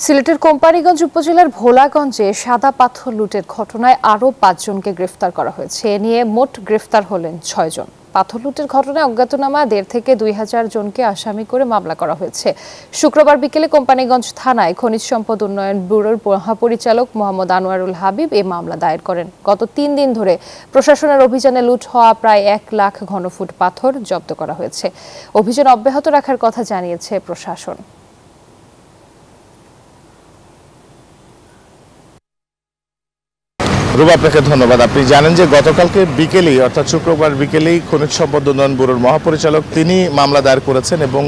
সিলেটের কোম্পানীগঞ্জ উপজেলার ভোলাগঞ্জে সাদা পাথর লুটের ঘটনায় আরও ৫ জনকে গ্রেফতার করা হয়েছে। এ নিয়ে মোট গ্রেফতার হলেন ৬ জন। পাথর লুটের ঘটনায় অজ্ঞাতনামা ১.৫ থেকে ২,০০০ জনকে আসামি করে মামলা করা হয়েছে। শুক্রবার বিকেলে কোম্পানীগঞ্জ থানায় খনিজ সম্পদ উন্নয়ন ব্যুরোর মহাপরিচালক মোহাম্মদ আনোয়ারুল হাবিব এ মামলা দায়ের করেন। গত ৩ দিন ধরে প্রশাসনের অভিযানে লুট হওয়া প্রায় ১ লাখ ঘনফুট পাথর জব্দ করা হয়েছে। অভিযান অব্যাহত রাখার কথা জানিয়েছে প্রশাসন। রুবা, আপনাকে ধন্যবাদ। আপনি জানেন যে গতকালকে বিকেলেই অর্থাৎ শুক্রবার বিকেলেই খনিজ সম্পদ উন্নয়ন ব্যুরোর মহাপরিচালক তিনি মামলা দায়ের করেছেন এবং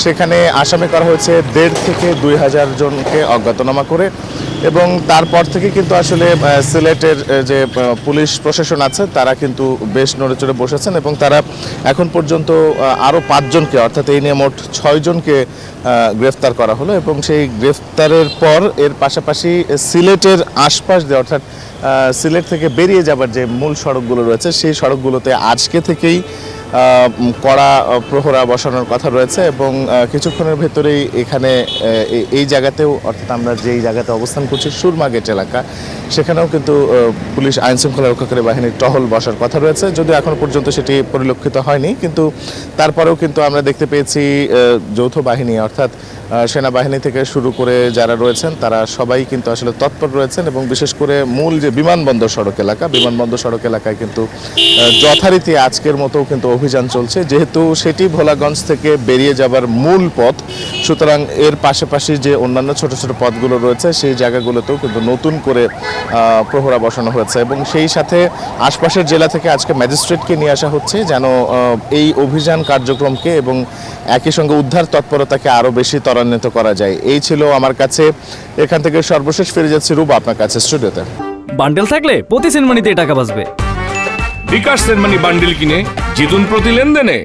সেখানে আসামি করা হয়েছে ১.৫ থেকে ২,০০০ জনকে অজ্ঞাতনামা করে। এবং তারপর থেকে কিন্তু আসলে সিলেটের যে পুলিশ প্রশাসন আছে তারা কিন্তু বেশ নড়েচড়ে বসেছেন এবং তারা এখন পর্যন্ত আরও ৫ জনকে অর্থাৎ এই নিয়ে মোট ৬ জনকে গ্রেফতার করা হলো। এবং সেই গ্রেফতারের পর এর পাশাপাশি সিলেটের আশপাশ দিয়ে অর্থাৎ সিলেট থেকে বেরিয়ে যাবার যে মূল সড়কগুলো রয়েছে সেই সড়কগুলোতে আজকে থেকেই কড়া প্রহরা বসানোর কথা রয়েছে এবং কিছুক্ষণের ভেতরেই এখানে এই জায়গাতেও অর্থাৎ আমরা যেই জায়গাতে অবস্থান করছি সুরমা গেট এলাকা, সেখানেও কিন্তু পুলিশ আইন শৃঙ্খলা রক্ষাকারী বাহিনীর টহল বসার কথা রয়েছে। যদিও এখনো পর্যন্ত সেটি পরিলক্ষিত হয়নি, কিন্তু তারপরেও কিন্তু আমরা দেখতে পেয়েছি যৌথ বাহিনী অর্থাৎ সেনাবাহিনী থেকে শুরু করে যারা রয়েছেন তারা সবাই কিন্তু আসলে তৎপর রয়েছেন এবং বিশেষ করে মূল যে বিমানবন্দর সড়ক এলাকায় কিন্তু যথারীতি আজকের মতো কিন্তু অভিযান চলছে, যেহেতু সেটি ভোলাগঞ্জ থেকে বেরিয়ে যাবার মূল পথ। সুতরাং এর পাশাপাশি যে অন্যান্য ছোট ছোট পথগুলো রয়েছে সেই জায়গাগুলোতেও কিন্তু নতুন করে প্রহরা বসানো হয়েছে এবং সেই সাথে আশপাশের জেলা থেকে আজকে ম্যাজিস্ট্রেটকে নিয়ে আসা হচ্ছে যেন এই অভিযান কার্যক্রমকে এবং একই সঙ্গে উদ্ধার তৎপরতাকে আরও বেশি ত্বরান্বিত করা যায়। এই ছিল আমার কাছে। এখান থেকে সর্বশেষ ফিরে যাচ্ছি রূপ আপনার কাছে স্টুডিওতে। বান্ডেল থাকলে প্রতি সেনমানিতে টাকা বাঁচবে। বিকাশ সেনমানি বান্ডেল কিনে জিতুন প্রতি লেনদেনে।